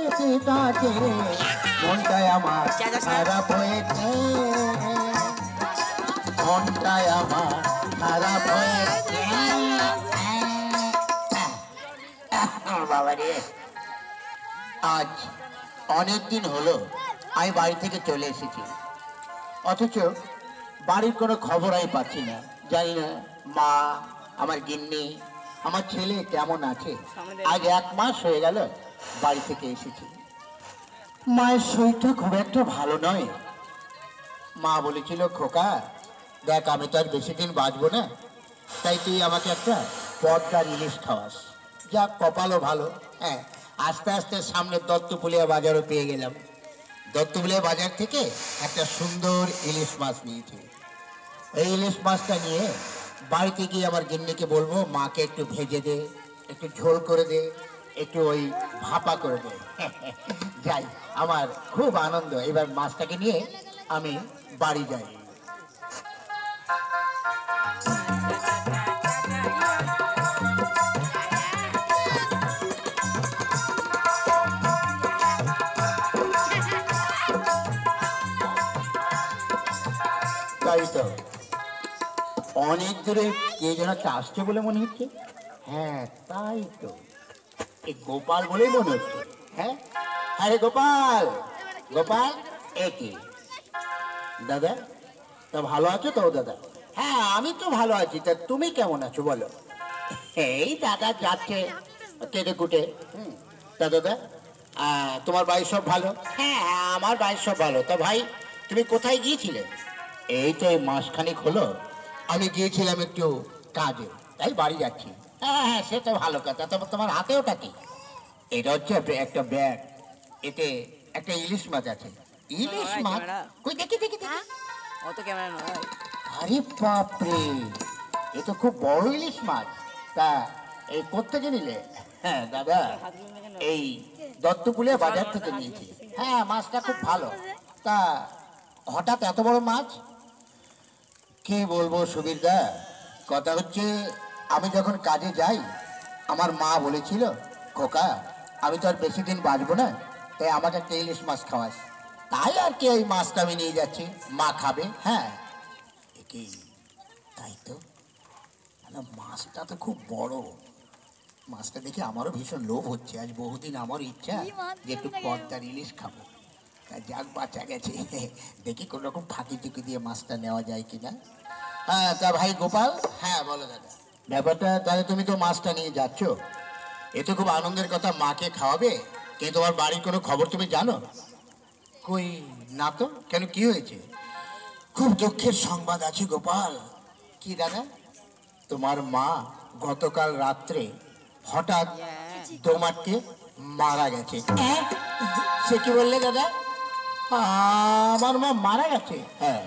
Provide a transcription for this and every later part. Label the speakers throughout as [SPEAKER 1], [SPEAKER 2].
[SPEAKER 1] তাতে মনটায় আমার খারাপ হয়েছে, মনটায় আমার খারাপ হয়েছে। বাবা রে, আজ অনেক দিন হলো আমি বাড়ি থেকে চলে এসেছি, অথচ বাড়ির কোনো খবর আমি পাচ্ছি না। জানি না মা, আমার গিন্নি, আমার ছেলে কেমন আছে। আজ 1 মাস হয়ে গেল বাড়ি থেকে এসেছি। মায়ের শরীরটা খুব একটা ভালো নয়। মা বলেছিল, খোকা দেখ, আমি তো আর বেশি দিন বাঁচবো না, তাই তুই আমাকে একটা পদ্মার ইলিশ খাওয়াস। যা কপালও ভালো, হ্যাঁ, আস্তে আস্তে সামনে দত্তপুলিয়া বাজারও পেয়ে গেলাম। দত্তপুলিয়া বাজার থেকে একটা সুন্দর ইলিশ মাছ নিয়েছি। এই ইলিশ মাছটা নিয়ে বাড়িতে গিয়ে আমার গিন্নিকে বলবো, মাকে একটু ভেজে দে, একটু ঝোল করে দে, একটু ওই ভাপা করে দে। যাই, আমার খুব আনন্দ। এবার মাছটাকে নিয়ে আমি বাড়ি যাই। তাই তো, অনেক দূরে কে যেন একটা আসছে বলে মনে হচ্ছে। হ্যাঁ তাই তো, এই গোপাল বলেই মনে হচ্ছে। হ্যাঁ, আরে গোপাল, গোপাল, একে দাদা, তা ভালো আছো তো দাদা? হ্যাঁ আমি তো ভালো আছি, তা তুমি কেমন আছো বলো? এই দাদা যাচ্ছে কেটে কুটে। তা দাদা, তোমার বাড়ির সব ভালো? হ্যাঁ আমার বাড়ির সব ভালো। তা ভাই, তুমি কোথায় গিয়েছিলে? এই তো এই মাসখানেক হলো আমি গিয়েছিলাম একটু কাজে, তাই বাড়ি যাচ্ছি। হ্যাঁ হ্যাঁ, সে তো ভালো কথা। তবে তোমার হাতে ওটা কি? এটা হচ্ছে একটা ব্যাগ, এতে একটা ইলিশ মাছ আছে। ইলিশ মাছ? কই দেখি দেখি দেখি।
[SPEAKER 2] অত ক্যামেরা নয়।
[SPEAKER 1] আরে বাপরে, এ তো খুব বড় ইলিশ মাছ। তা এই কোত্থেকে নিলে? হ্যাঁ দাদা, এই দত্তপুলিয়া বাজার থেকে নিয়েছি। হ্যাঁ মাছটা খুব ভালো। তা হঠাৎ এত বড় মাছ? কি বলবো সুবীরদা, কথা হচ্ছে আমি যখন কাজে যাই আমার মা বলেছিল, খোকা আমি তো আর বেশি দিন বাঁচবো না, তাই আমাকে একটা ইলিশ মাছ খাওয়াস। তাই আর কি, এই মাছটা আমি নিয়ে যাচ্ছি, মা খাবে। হ্যাঁ কি, তাই তো, মাছটা তো খুব বড়। মাছটা দেখে আমারও ভীষণ লোভ হচ্ছে। আজ বহুদিন আমার ইচ্ছা যে একটু পদ্মার ইলিশ খাবো। তা যাক, বাঁচা গেছে। দেখি কোন রকম ফাঁকি চুকি দিয়ে মাছটা নেওয়া যায় কিনা। হ্যাঁ তা ভাই গোপাল, হ্যাঁ বলো দাদা। ব্যাপারটা তাহলে, তুমি তো মাছটা নিয়ে যাচ্ছ, এ তো খুব আনন্দের কথা, মাকে খাওয়াবে, কিন্তু তোমার বাড়ির কোনো খবর তুমি জানো? কই না তো, কেন কি হয়েছে? খুব দুঃখের সংবাদ আছে গোপাল। কি দাদা? তোমার মা গতকাল রাত্রে হঠাৎ দোমাটকে মারা গেছে। সে কি বললে দাদা? আমার মা মারা গেছে? হ্যাঁ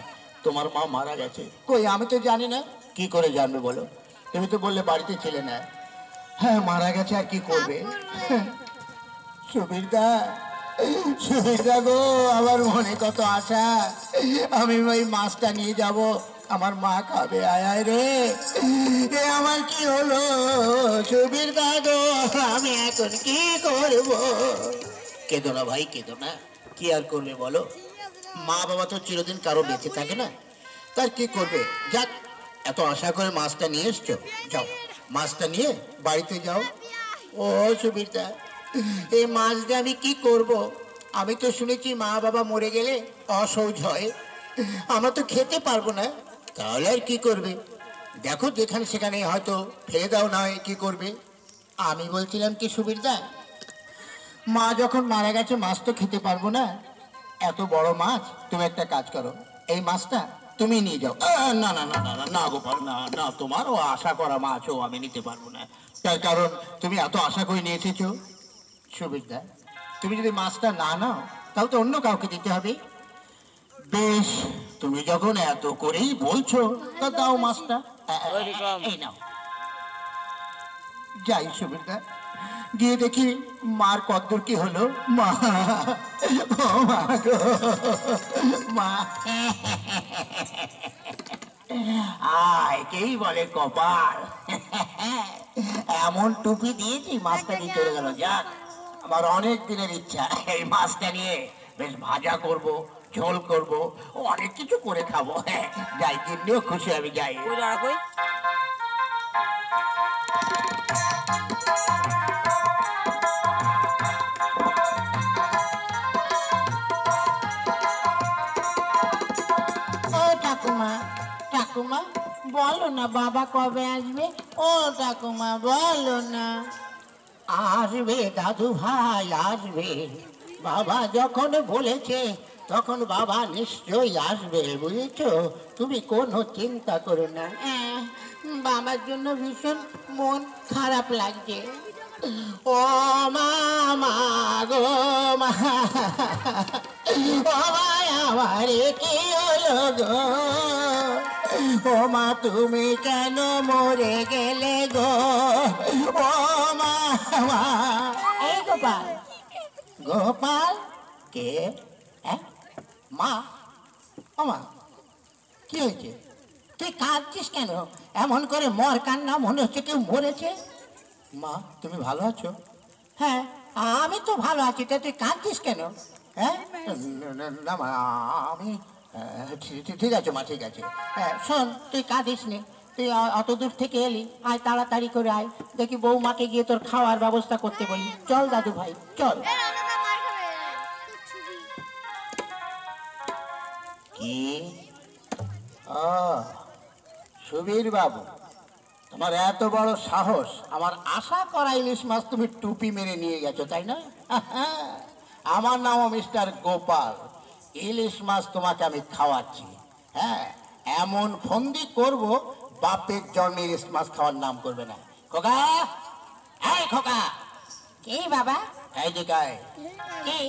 [SPEAKER 1] তোমার মা মারা গেছে। কই, আমি তো জানি না। কি করে জানবে বলো, তুমি তো বললে বাড়িতে ছিলে না। হ্যাঁ মারা গেছে, আর কি করবে। সুবীরদা, সুবীরদা গো, আমার মনে কত আশা, আমি ওই মাছটা নিয়ে যাব, আমার মা খাবে। আয় আয় রে, এ আমার কি হলো সুবীরদা গো, আমি এখন কি করব? কেঁদো না ভাই, কেঁদো না, কি আর করবে বলো। মা বাবা তো চিরদিন কারো বেঁচে থাকে না, তার কি করবে। যাক, এত আশা করে মাছটা নিয়ে এসছো, যাও মাছটা নিয়ে বাড়িতে যাও। ও সুবীরদা, এই মাছ দিয়ে আমি কি করব? আমি তো শুনেছি মা বাবা মরে গেলে অসহ্য হয়, আমরা তো খেতে পারবো না। তাহলে আর কি করবে, দেখো যেখানে সেখানে হয়তো ফেলে দাও, না হয় কি করবে। আমি বলছিলাম কি সুবীরদা, মা যখন মারা গেছে মাছ তো খেতে পারবো না, এত বড় মাছ, তুমি একটা কাজ করো, এই মাছটা তুমি নিয়ে যাও। না না না না না না গোপাল, না না, তোমারও আশা করা মাছও আমি নিতে পারবো না, তার কারণ তুমি এত আশা করে নিয়ে এসেছো। সুবিধা, তুমি যদি মাছটা না নাও তাহলে তো অন্য কাউকে দিতে হবে। বেশ, তুমি যখন এত করেই বলছো তা দাও মাছটা। এই নাও। যাই সুবিধা, গিয়ে দেখি মার কদ্দূর কি হলো। মা, ও মা গো, মা। একেই বলে কপাল। এমন টুপি দিয়েছি মাছটা দিয়ে চলে গেল। যাক, আমার অনেক দিনের ইচ্ছা এই মাছটা নিয়ে বেশ ভাজা করব, ঝোল করব, ও অনেক কিছু করে খাবো। হ্যাঁ, যাই কিনলেও খুশি আমি যাই।
[SPEAKER 2] কই ধরা কই?
[SPEAKER 3] ও ঠাকুমা, ঠাকুমা বলো না বাবা কবে আসবে? ও ঠাকুমা বলো না।
[SPEAKER 1] আসবে দাদু ভাই, আসবে। বাবা যখন বলেছে তখন বাবা নিশ্চয়ই আসবে, বুঝেছো? তুমি কোনো চিন্তা করো না।
[SPEAKER 3] বাবার জন্য ভীষণ মন খারাপ লাগছে। ও মা, মা গো মা, ও মা আমার কি হলো গো? ও মা তুমি কেন মরে গেলে গো? ও মা, মা। এই গোপাল, গোপাল
[SPEAKER 1] কে? মা? ও মা, কি হয়েছে?
[SPEAKER 3] তুই কাঁদছিস কেন? এমন করে মর কান্না, মনে হচ্ছে কেউ মরেছে।
[SPEAKER 1] মা তুমি ভালো আছো?
[SPEAKER 3] হ্যাঁ আমি তো ভালো আছি, তা তুই কাঁদছিস কেন? হ্যাঁ
[SPEAKER 1] না মা, আমি ঠিক আছে মা, ঠিক আছে।
[SPEAKER 3] শোন, তুই কাঁদিস নে, তুই অত দূর থেকে এলি, আয় তাড়াতাড়ি করে আয়, দেখি বৌমাকে গিয়ে তোর খাওয়ার ব্যবস্থা করতে বলি। চল দাদু ভাই চল।
[SPEAKER 1] কি? ও সুবীর বাবু, তোমার এত বড় সাহস! আমার আশা করা ইলিশ মাছ তুমি টুপি মেরে নিয়ে গেছো, তাই না? আমার নামও মিস্টার গোপাল। ইলিশ মাছ তোমাকে আমি খাওয়াচ্ছি। হ্যাঁ, এমন ফন্দি করব, বাপের জন্মে ইলিশ মাছ খাওয়ার নাম করবে না। খোকা, এই খোকা!
[SPEAKER 3] কি বাবা?
[SPEAKER 1] এই যে গায়ে,
[SPEAKER 3] কি?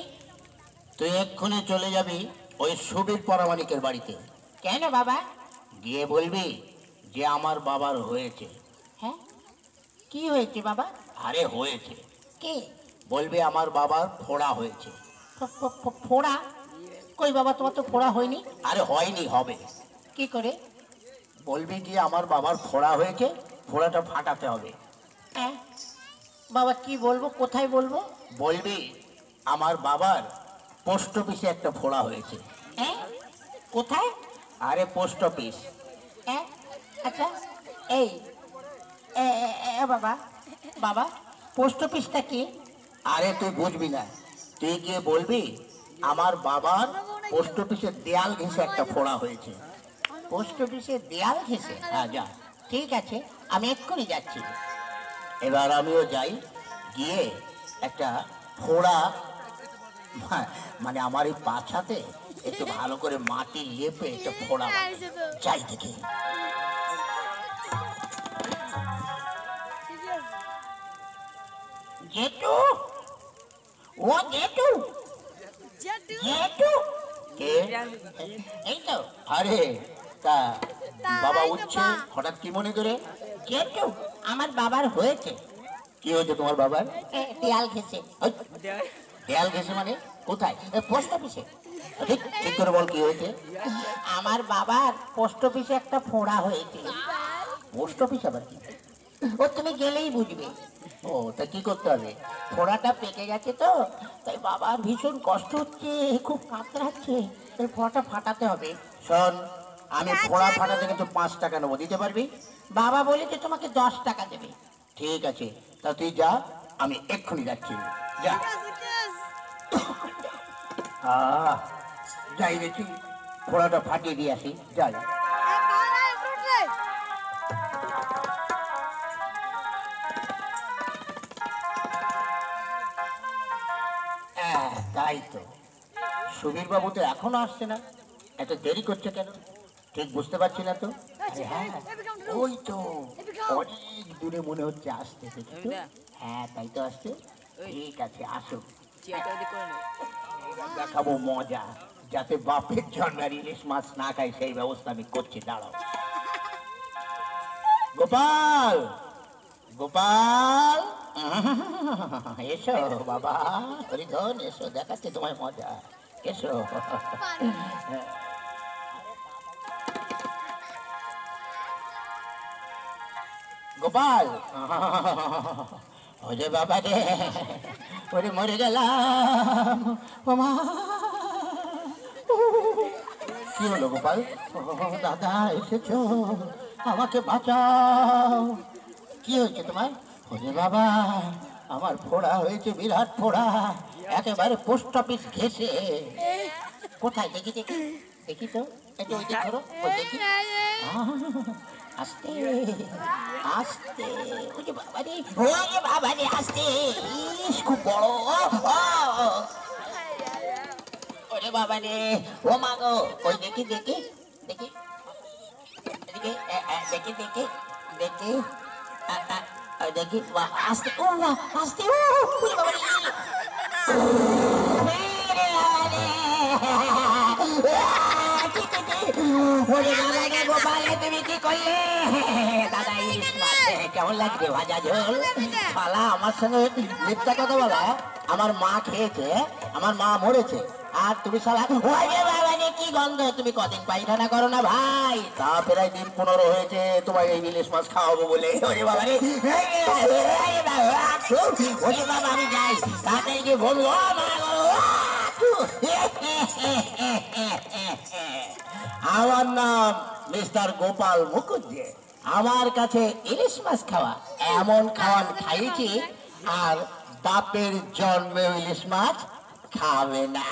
[SPEAKER 1] তুই এক্ষুনি চলে যাবি ওই সুবীর পরামানিকের বাড়িতে।
[SPEAKER 3] কেন বাবা?
[SPEAKER 1] গিয়ে বলবি যে আমার বাবার হয়েছে।
[SPEAKER 3] হ্যাঁ, কি হয়েছে বাবা?
[SPEAKER 1] আরে হয়েছে,
[SPEAKER 3] কি?
[SPEAKER 1] বলবি আমার বাবার ফোড়া হয়েছে।
[SPEAKER 3] ফোড়া? কই বাবা, তোমার তো ফোড়া হয়নি।
[SPEAKER 1] আরে হয়নি, হবে।
[SPEAKER 3] কি করে?
[SPEAKER 1] বলবি কি আমার বাবার ফোড়া হয়েছে, ফোড়াটা ফাটাতে হবে।
[SPEAKER 3] হ্যাঁ বাবা, কি বলবো, কোথায় বলবো?
[SPEAKER 1] বলবি আমার বাবার পোস্ট অফিসে একটা ফোড়া হয়েছে।
[SPEAKER 3] হ্যাঁ, কোথায়?
[SPEAKER 1] আরে পোস্ট অফিস।
[SPEAKER 3] হ্যাঁ, আচ্ছা, এই বাবা, বাবা পোস্ট অফিসটা কি?
[SPEAKER 1] আরে তুই বুঝবি না, তুই গিয়ে বলবি আমার বাবার পোস্ট অফিসের দেয়াল ঘেঁষে একটা ফোড়া হয়েছে।
[SPEAKER 3] পোস্ট অফিসে দেয়াল ঘেঁষে?
[SPEAKER 1] হ্যাঁ, যা।
[SPEAKER 3] ঠিক আছে, আমি এক্ষুনি যাচ্ছি।
[SPEAKER 1] এবার আমিও যাই, গিয়ে একটা ফোড়া, মানে আমার এই পাছাতে একটু ভালো করে মাটি লেপে একটা ফোড়া বানাই। যাই দেখি।
[SPEAKER 3] জেঠু, ও জেঠু, জেঠু।
[SPEAKER 1] কে?
[SPEAKER 3] এই তো।
[SPEAKER 1] আরে তা বাবা উঠছে হঠাৎ কি মনে করে?
[SPEAKER 3] জেঠু, আমার বাবার হয়েছে।
[SPEAKER 1] কি হয়েছে তোমার বাবার?
[SPEAKER 3] দেয়াল ঘেঁষে।
[SPEAKER 1] ওই, দেয়াল ঘেঁষে মানে কোথায়?
[SPEAKER 3] পোস্ট অফিসে।
[SPEAKER 1] ঠিক ঠিক করে বল, কি হয়েছে?
[SPEAKER 3] আমার বাবার পোস্ট অফিসে একটা ফোড়া হয়েছে।
[SPEAKER 1] পোস্ট অফিস আবার কি?
[SPEAKER 3] ও তুমি গেলেই বুঝবে।
[SPEAKER 1] ও, তা কি করতে হবে?
[SPEAKER 3] ফোড়াটা পেকে গেছে তো, তাই বাবার ভীষণ কষ্ট হচ্ছে, খুব কাতরাচ্ছে, তাই ফোড়াটা ফাটাতে হবে।
[SPEAKER 1] শোন, আমি ফোড়া ফাটাতে কিন্তু 5 টাকা নেবো, দিতে পারবি?
[SPEAKER 3] বাবা বলেছে তোমাকে 10 টাকা দেবে।
[SPEAKER 1] ঠিক আছে, তা তুই যা, আমি এক্ষুনি যাচ্ছি। যা। যাই দেখি, ফোড়াটা ফাটিয়ে দিয়ে আসি, যাই। তাই তো, সুবীর বাবু তো এখনো আসছে না, এত দেরি করছে কেন? ঠিক বুঝতে পারছি না তো। আরে হ্যাঁ, ওই তো অনেক দূরে মনে হচ্ছে আসতে, দেখি তো। হ্যাঁ, তাই তো আসছে। ঠিক আছে, আসো।
[SPEAKER 2] চেয়ারটা ওদিক করে নে।
[SPEAKER 1] এবার দেখাবো মজা, যাতে বাপের জন্মের ইলিশ মাছ না খাই সেই ব্যবস্থা আমি করছি, দাঁড়াও। গোপাল, গোপাল, এসো বাবা, হরিধন এসো, দেখাচ্ছে তোমায় মজা, এসো। গোপাল, ওরে বাবা রে, ওরে মরে গেলাম। ও মা, কি হলো গোপাল? ও দাদা এসেছো, আমাকে বাঁচাও। কি হয়েছে তোমার? ওরে বাবা, আমার ফোড়া হয়েছে, বিরাট ফোড়া, একেবারে পোস্ট অফিস ঘেসে। কোথায়? দেখি দেখি, দেখি তো, একটু ওই দিক ধরো, ওই দেখি। আস্তে আস্তে, ওরে বাবা রে, ওরে বাবা রে, আস্তে। ইস, খুব বড়। ওরে বাবা রে, ও মা গো, ওই দেখি দেখি দেখি, দেখি দেখি দেখি দেখি, দেখি, আস্তে, ও মা, আস্তে, ও ওরে বাবা রে, ওরে বাবা রে গোপাল, তুমি কি করলে? দাদা ইলিশ মাছ কেমন লাগছে ভাজা ঝোল? শালা আমার সঙ্গে মিথ্যা কথা বলা। আমার মা খেয়েছে, আমার মা মরেছে, আর তুমি শালা, ওরে বাবা রে কি গন্ধ! তুমি কদিন পায়খানা করো না ভাই? তা প্রায় দিন 15 হয়েছে তোমার এই ইলিশ মাছ খাওয়াবো বলে। ওরে বাবা রে, ওরে বাবা, আমি যাই, তাড়াতাড়ি গিয়ে বলবো আমার নাম মিস্টার গোপাল মুখুজ্জে, আমার কাছে ইলিশ মাছ খাওয়া, এমন খাওয়ান খাইয়েছি আর বাপের জন্মে ইলিশ মাছ খাবে না।